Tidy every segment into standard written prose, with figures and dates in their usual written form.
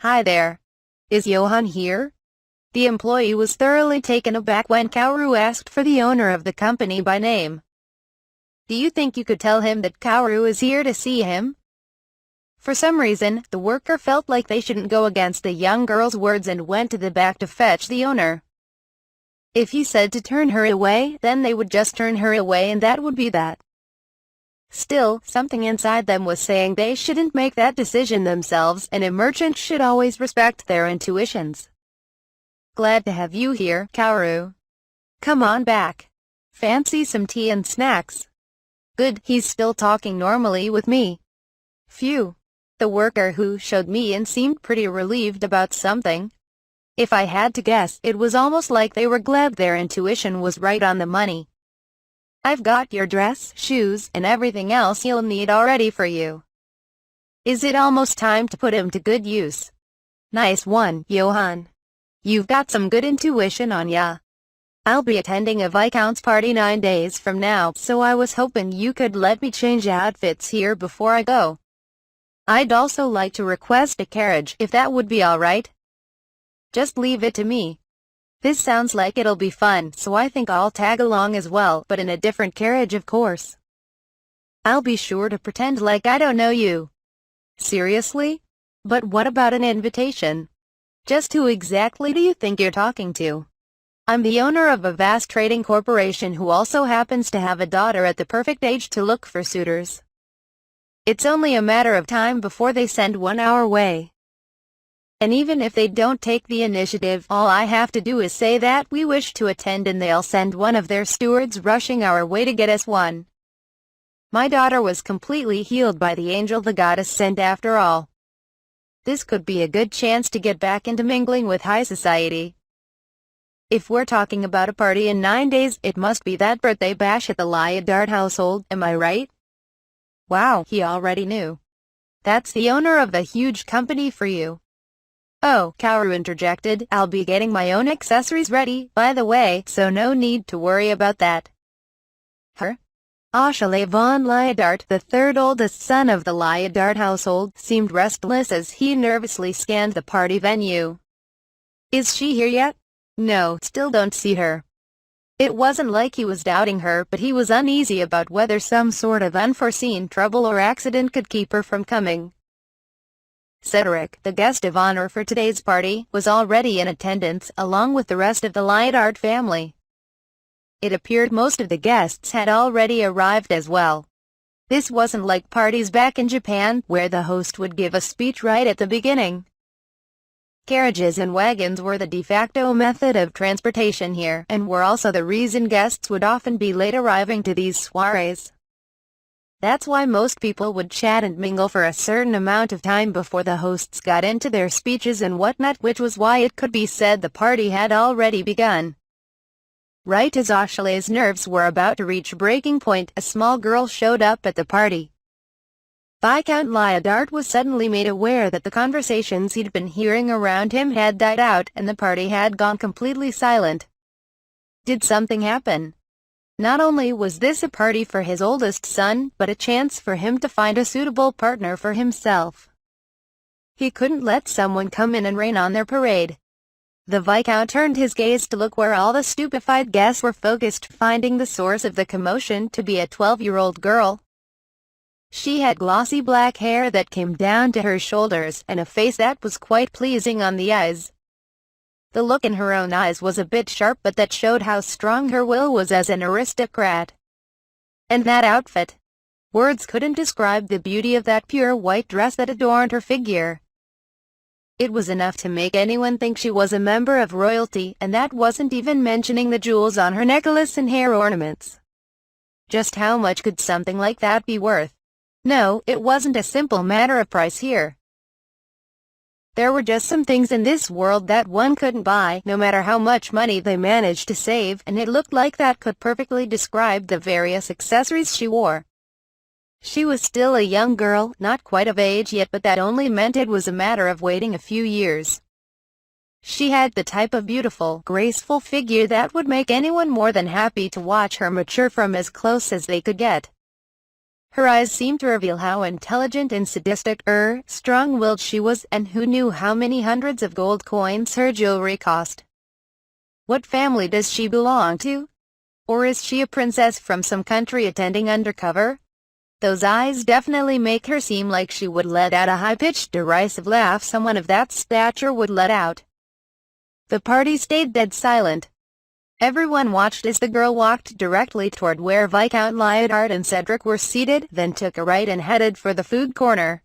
Hi there. Is Johan here? The employee was thoroughly taken aback when Kaoru asked for the owner of the company by name. Do you think you could tell him that Kaoru is here to see him? For some reason, the worker felt like they shouldn't go against the young girl's words and went to the back to fetch the owner. If he said to turn her away, then they would just turn her away and that would be that. Still, something inside them was saying they shouldn't make that decision themselves, and a merchant should always respect their intuitions. Glad to have you here, Kaoru. Come on back. Fancy some tea and snacks? Good, he's still talking normally with me. Phew. The worker who showed me in seemed pretty relieved about something. If I had to guess, it was almost like they were glad their intuition was right on the money. I've got your dress, shoes, and everything else you'll need already for you. Is it almost time to put him to good use? Nice one, Johan. You've got some good intuition on ya. I'll be attending a Viscount's party 9 days from now, so I was hoping you could let me change outfits here before I go. I'd also like to request a carriage, if that would be alright. Just leave it to me. This sounds like it'll be fun, so I think I'll tag along as well, but in a different carriage of course. I'll be sure to pretend like I don't know you. Seriously? But what about an invitation? Just who exactly do you think you're talking to? I'm the owner of a vast trading corporation who also happens to have a daughter at the perfect age to look for suitors. It's only a matter of time before they send one our way. And even if they don't take the initiative, all I have to do is say that we wish to attend and they'll send one of their stewards rushing our way to get us one. My daughter was completely healed by the angel the goddess sent after all. This could be a good chance to get back into mingling with high society. If we're talking about a party in 9 days, it must be that birthday bash at the Lyodart household, am I right? Wow, he already knew. That's the owner of the huge company for you. Oh, Kaoru interjected, I'll be getting my own accessories ready, by the way, so no need to worry about that. Her? Achille von Lyodart, the third oldest son of the Lyodart household, seemed restless as he nervously scanned the party venue. Is she here yet? No, still don't see her. It wasn't like he was doubting her, but he was uneasy about whether some sort of unforeseen trouble or accident could keep her from coming. Cedric, the guest of honor for today's party, was already in attendance, along with the rest of the Lyodart family. It appeared most of the guests had already arrived as well. This wasn't like parties back in Japan, where the host would give a speech right at the beginning. Carriages and wagons were the de facto method of transportation here, and were also the reason guests would often be late arriving to these soirees. That's why most people would chat and mingle for a certain amount of time before the hosts got into their speeches and whatnot, which was why it could be said the party had already begun. Right as Achille's nerves were about to reach breaking point, a small girl showed up at the party. Viscount Lyodart was suddenly made aware that the conversations he'd been hearing around him had died out and the party had gone completely silent. Did something happen? Not only was this a party for his oldest son, but a chance for him to find a suitable partner for himself. He couldn't let someone come in and rain on their parade. The Viscount turned his gaze to look where all the stupefied guests were focused, finding the source of the commotion to be a 12-year-old girl. She had glossy black hair that came down to her shoulders, and a face that was quite pleasing on the eyes. The look in her own eyes was a bit sharp, but that showed how strong her will was as an aristocrat. And that outfit! Words couldn't describe the beauty of that pure white dress that adorned her figure. It was enough to make anyone think she was a member of royalty, and that wasn't even mentioning the jewels on her necklace and hair ornaments. Just how much could something like that be worth? No, it wasn't a simple matter of price here. There were just some things in this world that one couldn't buy, no matter how much money they managed to save, and it looked like that could perfectly describe the various accessories she wore. She was still a young girl, not quite of age yet, but that only meant it was a matter of waiting a few years. She had the type of beautiful, graceful figure that would make anyone more than happy to watch her mature from as close as they could get. Her eyes seemed to reveal how intelligent and sadistic, strong-willed she was, and who knew how many hundreds of gold coins her jewelry cost. What family does she belong to? Or is she a princess from some country attending undercover? Those eyes definitely make her seem like she would let out a high-pitched, derisive laugh someone of that stature would let out. The party stayed dead silent. Everyone watched as the girl walked directly toward where Viscount Lyodard and Cedric were seated, then took a right and headed for the food corner.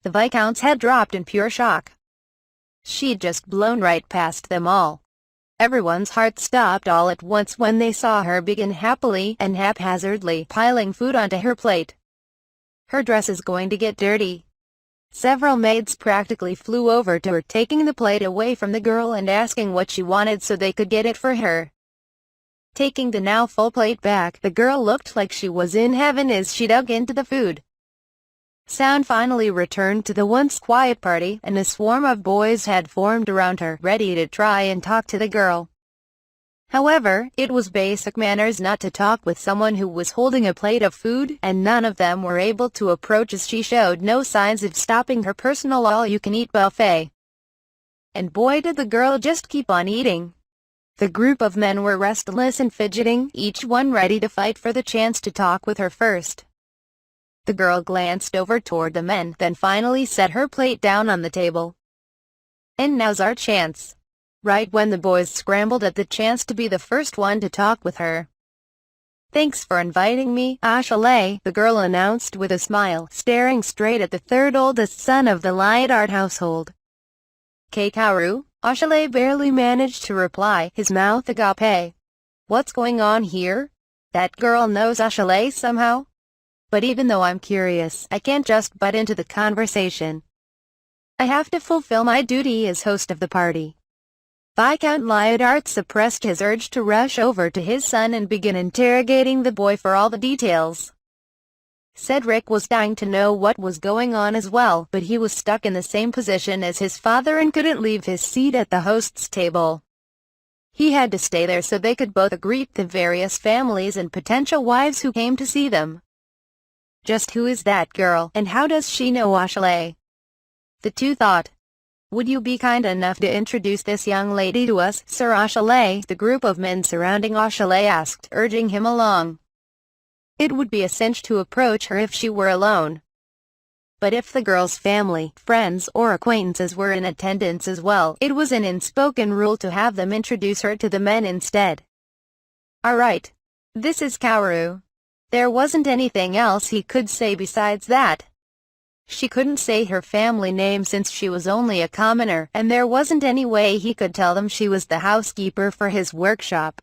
The Viscount's head dropped in pure shock. She'd just blown right past them all. Everyone's heart stopped all at once when they saw her begin happily and haphazardly piling food onto her plate. Her dress is going to get dirty. Several maids practically flew over to her, taking the plate away from the girl and asking what she wanted so they could get it for her. Taking the now full plate back, the girl looked like she was in heaven as she dug into the food. Sound finally returned to the once quiet party, and a swarm of boys had formed around her, ready to try and talk to the girl. However, it was basic manners not to talk with someone who was holding a plate of food, and none of them were able to approach as she showed no signs of stopping her personal all-you-can-eat buffet. And boy did the girl just keep on eating. The group of men were restless and fidgeting, each one ready to fight for the chance to talk with her first. The girl glanced over toward the men, then finally set her plate down on the table. And now's our chance. Right when the boys scrambled at the chance to be the first one to talk with her. Thanks for inviting me, Ashley, the girl announced with a smile, staring straight at the third oldest son of the Lyodard household. Kaoru, Ashley barely managed to reply, his mouth agape. What's going on here? That girl knows Ashley somehow? But even though I'm curious, I can't just butt into the conversation. I have to fulfill my duty as host of the party. Viscount Lyodard suppressed his urge to rush over to his son and begin interrogating the boy for all the details. Cedric was dying to know what was going on as well, but he was stuck in the same position as his father and couldn't leave his seat at the host's table. He had to stay there so they could both greet the various families and potential wives who came to see them. Just who is that girl, and how does she know Ashley? The two thought. Would you be kind enough to introduce this young lady to us, Sir Ashley? The group of men surrounding Ashley asked, urging him along. It would be a cinch to approach her if she were alone. But if the girl's family, friends, or acquaintances were in attendance as well, it was an unspoken rule to have them introduce her to the men instead. Alright. This is Kaoru. There wasn't anything else he could say besides that. She couldn't say her family name since she was only a commoner, and there wasn't any way he could tell them she was the housekeeper for his workshop.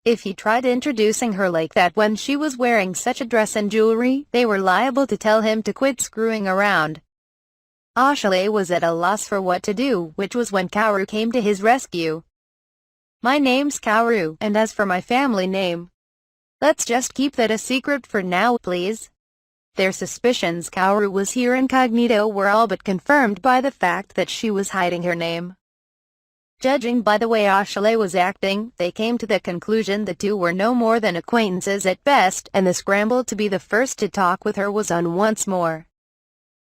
If he tried introducing her like that when she was wearing such a dress and jewelry, they were liable to tell him to quit screwing around. Ashley was at a loss for what to do, which was when Kaoru came to his rescue. My name's Kaoru, and as for my family name, let's just keep that a secret for now, please. Their suspicions Kaoru was here incognito were all but confirmed by the fact that she was hiding her name. Judging by the way Ashley was acting, they came to the conclusion the two were no more than acquaintances at best, and the scramble to be the first to talk with her was on once more.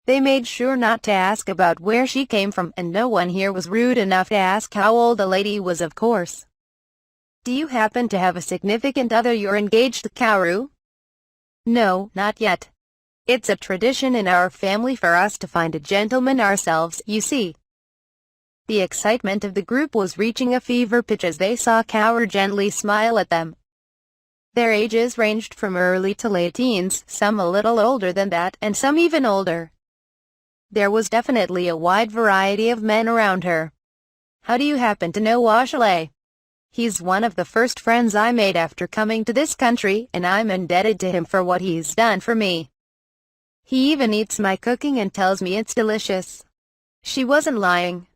They made sure not to ask about where she came from, and no one here was rude enough to ask how old the lady was, of course. Do you happen to have a significant other you're engaged to, Kaoru? No, not yet. It's a tradition in our family for us to find a gentleman ourselves, you see. The excitement of the group was reaching a fever pitch as they saw Kaoru gently smile at them. Their ages ranged from early to late teens, some a little older than that, and some even older. There was definitely a wide variety of men around her. How do you happen to know Ashley? He's one of the first friends I made after coming to this country, and I'm indebted to him for what he's done for me. He even eats my cooking and tells me it's delicious. She wasn't lying.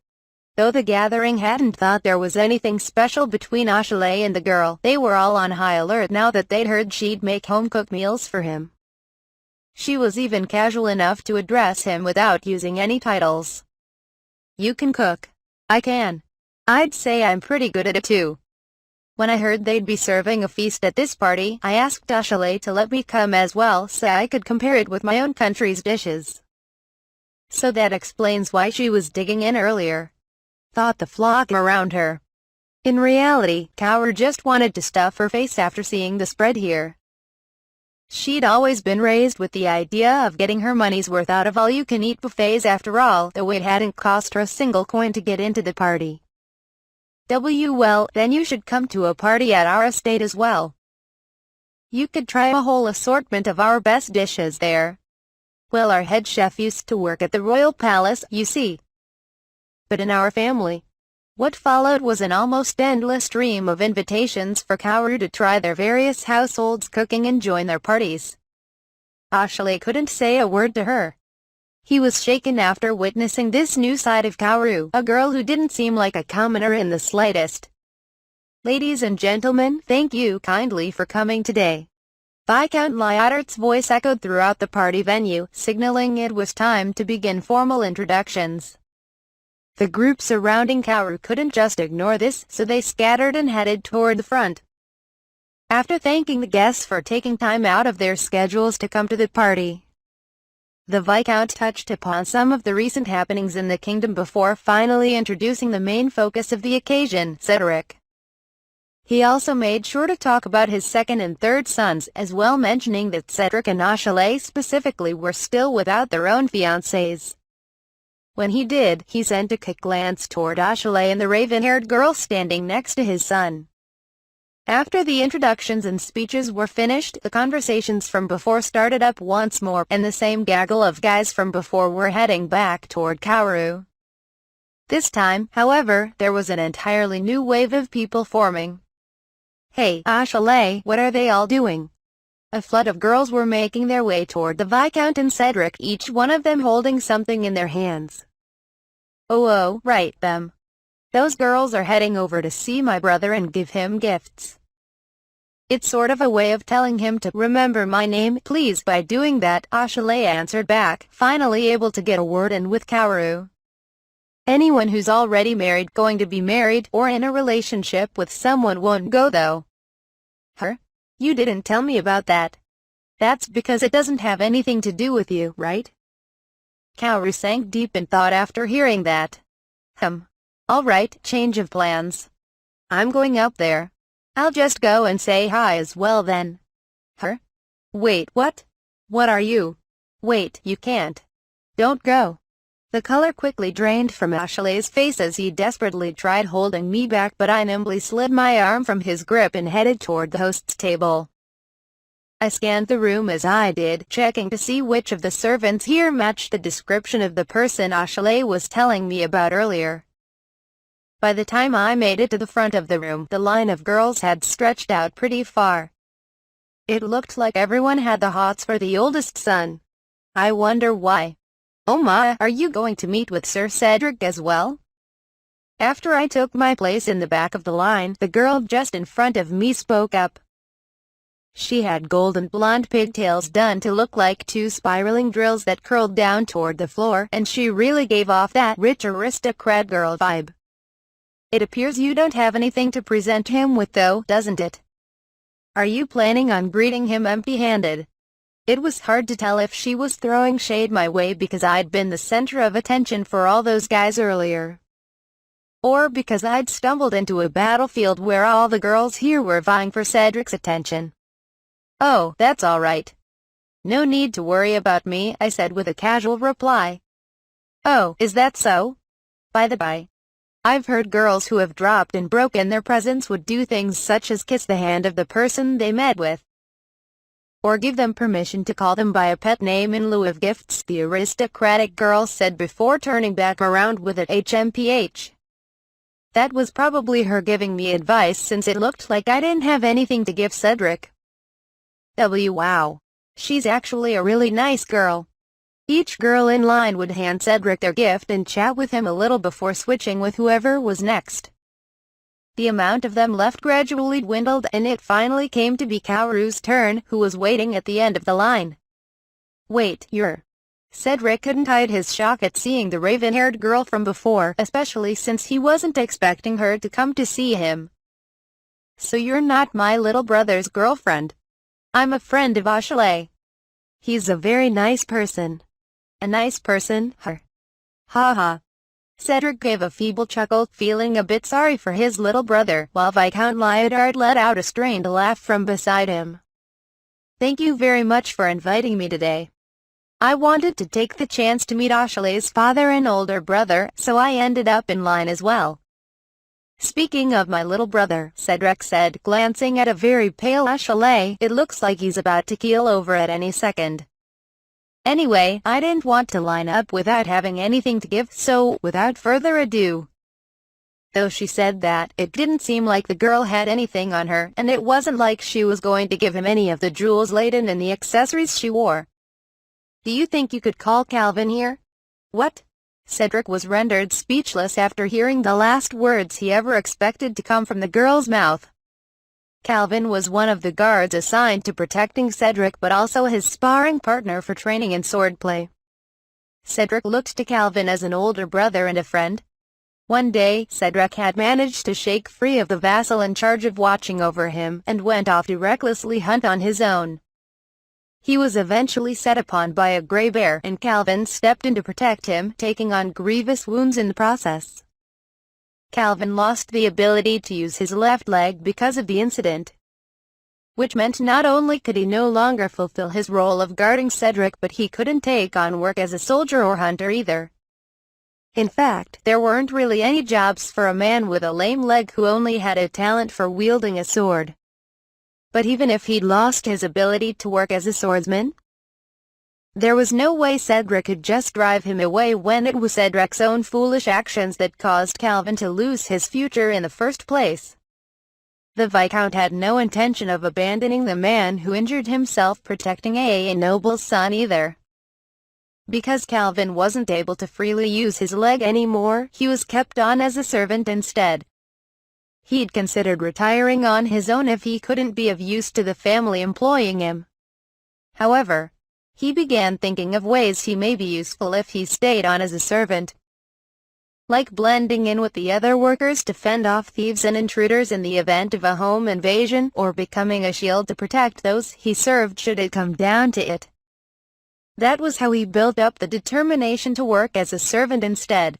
Though the gathering hadn't thought there was anything special between Ashley and the girl, they were all on high alert now that they'd heard she'd make home-cooked meals for him. She was even casual enough to address him without using any titles. You can cook. I can. I'd say I'm pretty good at it too. When I heard they'd be serving a feast at this party, I asked Ashley to let me come as well so I could compare it with my own country's dishes. So that explains why she was digging in earlier, thought the flock around her. In reality, Kaoru just wanted to stuff her face after seeing the spread here. She'd always been raised with the idea of getting her money's worth out of all-you-can-eat buffets after all, though it hadn't cost her a single coin to get into the party. Well, then you should come to a party at our estate as well. You could try a whole assortment of our best dishes there. Well, our head chef used to work at the Royal Palace, you see. But in our family, what followed was an almost endless stream of invitations for Kaoru to try their various households' cooking and join their parties. Ashley couldn't say a word to her. He was shaken after witnessing this new side of Kaoru, a girl who didn't seem like a commoner in the slightest. Ladies and gentlemen, thank you kindly for coming today. Viscount Lyotart's voice echoed throughout the party venue, signaling it was time to begin formal introductions. The group surrounding Kaoru couldn't just ignore this, so they scattered and headed toward the front. After thanking the guests for taking time out of their schedules to come to the party, the Viscount touched upon some of the recent happenings in the kingdom before finally introducing the main focus of the occasion, Cedric. He also made sure to talk about his second and third sons as well, mentioning that Cedric and Ashley specifically were still without their own fiancés. When he did, he sent a quick glance toward Ashley and the raven-haired girl standing next to his son. After the introductions and speeches were finished, the conversations from before started up once more, and the same gaggle of guys from before were heading back toward Kaoru. This time, however, there was an entirely new wave of people forming. Hey, Ashley, what are they all doing? A flood of girls were making their way toward the Viscount and Cedric, each one of them holding something in their hands. Oh, right, them. Those girls are heading over to see my brother and give him gifts. It's sort of a way of telling him to remember my name, please. By doing that, Ashley answered back, finally able to get a word in with Kaoru. Anyone who's already married, going to be married, or in a relationship with someone won't go though. Her? You didn't tell me about that. That's because it doesn't have anything to do with you, right? Kaoru sank deep in thought after hearing that. Alright, change of plans. I'm going up there. I'll just go and say hi as well then. Her? Wait, what? What are you? Wait, you can't. Don't go. The color quickly drained from Ashley's face as he desperately tried holding me back, but I nimbly slid my arm from his grip and headed toward the host's table. I scanned the room as I did, checking to see which of the servants here matched the description of the person Ashley was telling me about earlier. By the time I made it to the front of the room, the line of girls had stretched out pretty far. It looked like everyone had the hots for the oldest son. I wonder why. Oh my, are you going to meet with Sir Cedric as well? After I took my place in the back of the line, the girl just in front of me spoke up. She had golden blonde pigtails done to look like two spiraling drills that curled down toward the floor, and she really gave off that rich aristocrat girl vibe. It appears you don't have anything to present him with though, doesn't it? Are you planning on greeting him empty-handed? It was hard to tell if she was throwing shade my way because I'd been the center of attention for all those guys earlier, or because I'd stumbled into a battlefield where all the girls here were vying for Cedric's attention. Oh, that's all right. No need to worry about me, I said with a casual reply. Oh, is that so? By the by, I've heard girls who have dropped and broken their presents would do things such as kiss the hand of the person they met with, or give them permission to call them by a pet name in lieu of gifts, the aristocratic girl said before turning back around with an HMPH. That was probably her giving me advice since it looked like I didn't have anything to give Cedric. Wow. She's actually a really nice girl. Each girl in line would hand Cedric their gift and chat with him a little before switching with whoever was next. The amount of them left gradually dwindled and it finally came to be Kaoru's turn, who was waiting at the end of the line. Wait, you're... Cedric couldn't hide his shock at seeing the raven-haired girl from before, especially since he wasn't expecting her to come to see him. So you're not my little brother's girlfriend? I'm a friend of Ashley. He's a very nice person. A nice person, her. Ha ha. Cedric gave a feeble chuckle, feeling a bit sorry for his little brother, while Viscount Lyodard let out a strained laugh from beside him. Thank you very much for inviting me today. I wanted to take the chance to meet Ashley's father and older brother, so I ended up in line as well. Speaking of my little brother, Cedric said, glancing at a very pale Ashley, it looks like he's about to keel over at any second. Anyway, I didn't want to line up without having anything to give, so, without further ado. Though she said that, it didn't seem like the girl had anything on her, and it wasn't like she was going to give him any of the jewels laden in the accessories she wore. Do you think you could call Calvin here? What? Cedric was rendered speechless after hearing the last words he ever expected to come from the girl's mouth. Calvin was one of the guards assigned to protecting Cedric, but also his sparring partner for training in swordplay. Cedric looked to Calvin as an older brother and a friend. One day, Cedric had managed to shake free of the vassal in charge of watching over him, and went off to recklessly hunt on his own. He was eventually set upon by a gray bear, and Calvin stepped in to protect him, taking on grievous wounds in the process. Calvin lost the ability to use his left leg because of the incident, which meant not only could he no longer fulfill his role of guarding Cedric, but he couldn't take on work as a soldier or hunter either. In fact, there weren't really any jobs for a man with a lame leg who only had a talent for wielding a sword. But even if he'd lost his ability to work as a swordsman, there was no way Cedric could just drive him away when it was Cedric's own foolish actions that caused Calvin to lose his future in the first place. The Viscount had no intention of abandoning the man who injured himself protecting a noble's son either. Because Calvin wasn't able to freely use his leg anymore, he was kept on as a servant instead. He'd considered retiring on his own if he couldn't be of use to the family employing him. However, he began thinking of ways he may be useful if he stayed on as a servant, like blending in with the other workers to fend off thieves and intruders in the event of a home invasion, or becoming a shield to protect those he served should it come down to it. That was how he built up the determination to work as a servant instead.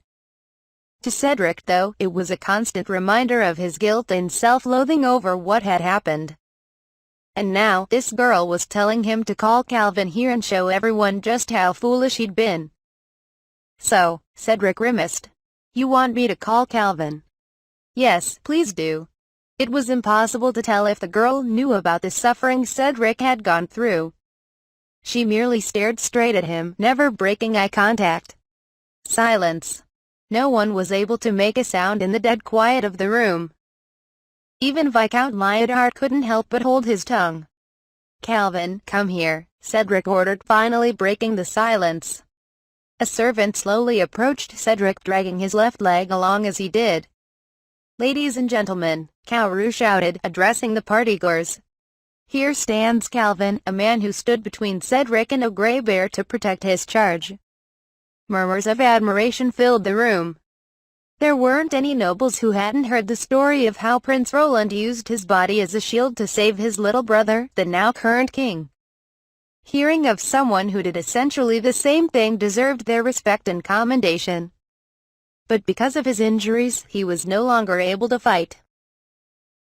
To Cedric, though, it was a constant reminder of his guilt and self-loathing over what had happened. And now, this girl was telling him to call Calvin here and show everyone just how foolish he'd been. So, Cedric grimaced. You want me to call Calvin? Yes, please do. It was impossible to tell if the girl knew about the suffering Cedric had gone through. She merely stared straight at him, never breaking eye contact. Silence. No one was able to make a sound in the dead quiet of the room. Even Viscount Lyodard couldn't help but hold his tongue. Calvin, come here, Cedric ordered, finally breaking the silence. A servant slowly approached Cedric, dragging his left leg along as he did. Ladies and gentlemen, Kaoru shouted, addressing the partygoers. Here stands Calvin, a man who stood between Cedric and a gray bear to protect his charge. Murmurs of admiration filled the room. There weren't any nobles who hadn't heard the story of how Prince Roland used his body as a shield to save his little brother, the now current king. Hearing of someone who did essentially the same thing deserved their respect and commendation. But because of his injuries, he was no longer able to fight.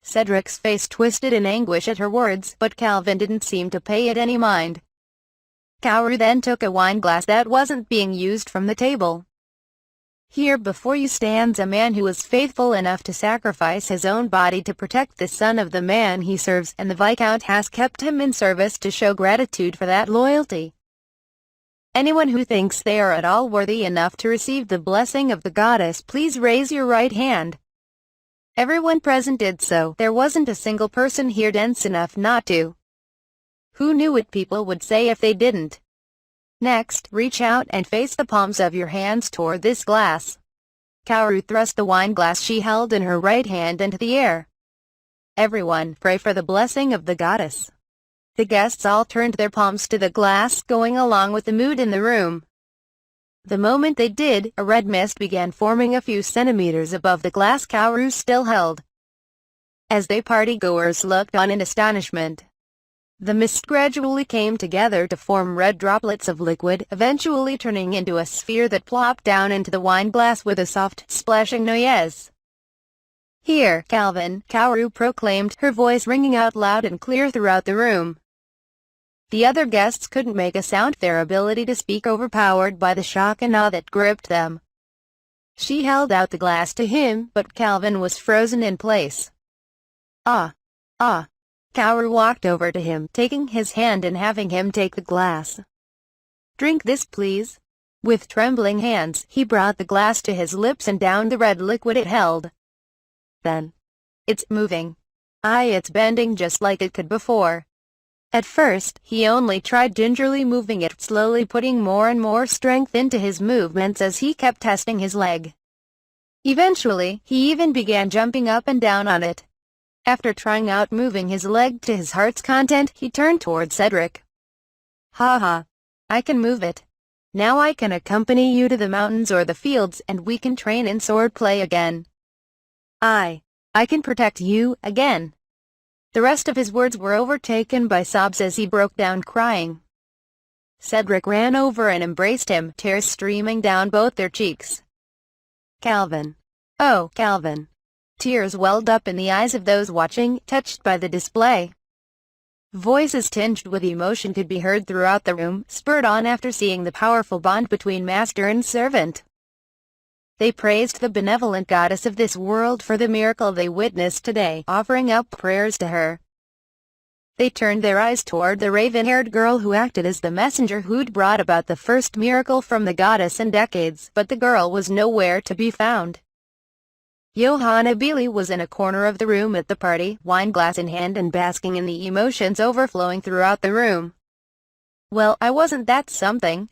Cedric's face twisted in anguish at her words, but Calvin didn't seem to pay it any mind. Kaoru then took a wine glass that wasn't being used from the table. Here before you stands a man who was faithful enough to sacrifice his own body to protect the son of the man he serves, and the Viscount has kept him in service to show gratitude for that loyalty. Anyone who thinks they are at all worthy enough to receive the blessing of the goddess, please raise your right hand. Everyone present did so. There wasn't a single person here dense enough not to. Who knew what people would say if they didn't? Next, reach out and face the palms of your hands toward this glass. Kaoru thrust the wine glass she held in her right hand into the air. Everyone, pray for the blessing of the goddess. The guests all turned their palms to the glass, going along with the mood in the room. The moment they did, a red mist began forming a few centimeters above the glass Kaoru still held. as they partygoers looked on in astonishment. The mist gradually came together to form red droplets of liquid, eventually turning into a sphere that plopped down into the wine glass with a soft, splashing noise. "Here, Calvin," Kaoru proclaimed, her voice ringing out loud and clear throughout the room. The other guests couldn't make a sound, their ability to speak overpowered by the shock and awe that gripped them. She held out the glass to him, but Calvin was frozen in place. "Ah. Ah." Kaoru walked over to him, taking his hand and having him take the glass. "Drink this, please." With trembling hands, he brought the glass to his lips and downed the red liquid it held. Then, "It's moving. It's bending just like it could before." At first, he only tried gingerly moving it, slowly putting more and more strength into his movements as he kept testing his leg. Eventually, he even began jumping up and down on it. After trying out moving his leg to his heart's content, he turned toward Cedric. "Ha ha. I can move it. Now I can accompany you to the mountains or the fields, and we can train in swordplay again. I can protect you, again." The rest of his words were overtaken by sobs as he broke down crying. Cedric ran over and embraced him, tears streaming down both their cheeks. "Calvin. Oh, Calvin." Tears welled up in the eyes of those watching, touched by the display. Voices tinged with emotion could be heard throughout the room, spurred on after seeing the powerful bond between master and servant. They praised the benevolent goddess of this world for the miracle they witnessed today, offering up prayers to her. They turned their eyes toward the raven-haired girl who acted as the messenger who'd brought about the first miracle from the goddess in decades, but the girl was nowhere to be found. Johanna Bailey was in a corner of the room at the party, wineglass in hand and basking in the emotions overflowing throughout the room. Well, I wasn't that something.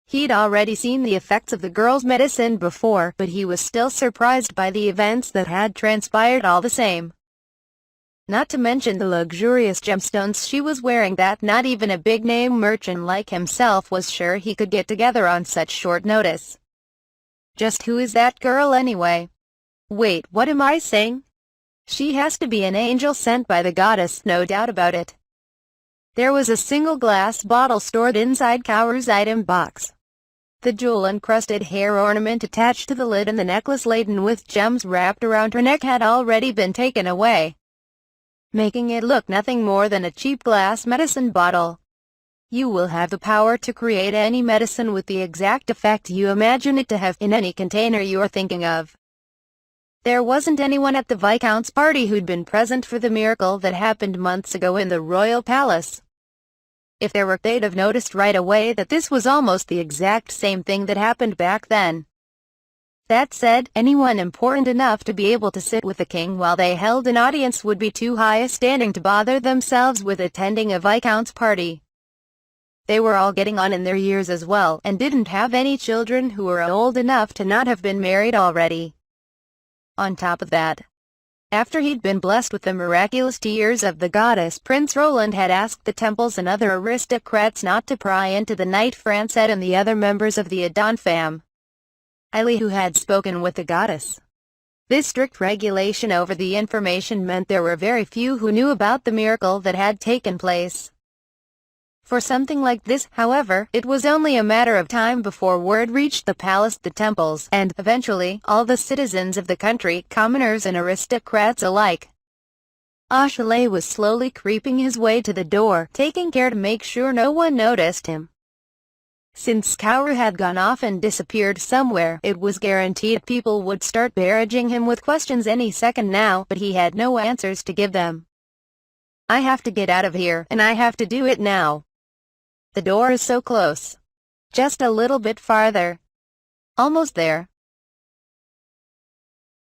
He'd already seen the effects of the girl's medicine before, but he was still surprised by the events that had transpired all the same. Not to mention the luxurious gemstones she was wearing that not even a big-name merchant like himself was sure he could get together on such short notice. Just who is that girl anyway? Wait, what am I saying? She has to be an angel sent by the goddess, no doubt about it. There was a single glass bottle stored inside Kaoru's item box. The jewel-encrusted hair ornament attached to the lid and the necklace laden with gems wrapped around her neck had already been taken away, making it look nothing more than a cheap glass medicine bottle. You will have the power to create any medicine with the exact effect you imagine it to have in any container you're thinking of. There wasn't anyone at the Viscount's party who'd been present for the miracle that happened months ago in the royal palace. If there were, they'd have noticed right away that this was almost the exact same thing that happened back then. That said, anyone important enough to be able to sit with the king while they held an audience would be too high a standing to bother themselves with attending a Viscount's party. They were all getting on in their years as well, and didn't have any children who were old enough to not have been married already. On top of that, after he'd been blessed with the miraculous tears of the goddess, Prince Roland had asked the temples and other aristocrats not to pry into the Knight Francet and the other members of the Adon fam. who had spoken with the goddess. This strict regulation over the information meant there were very few who knew about the miracle that had taken place. For something like this, however, it was only a matter of time before word reached the palace, the temples, and, eventually, all the citizens of the country, commoners and aristocrats alike. Ashale was slowly creeping his way to the door, taking care to make sure no one noticed him. Since Kaoru had gone off and disappeared somewhere, it was guaranteed people would start barraging him with questions any second now, but he had no answers to give them. I have to get out of here, and I have to do it now. The door is so close. Just a little bit farther. Almost there.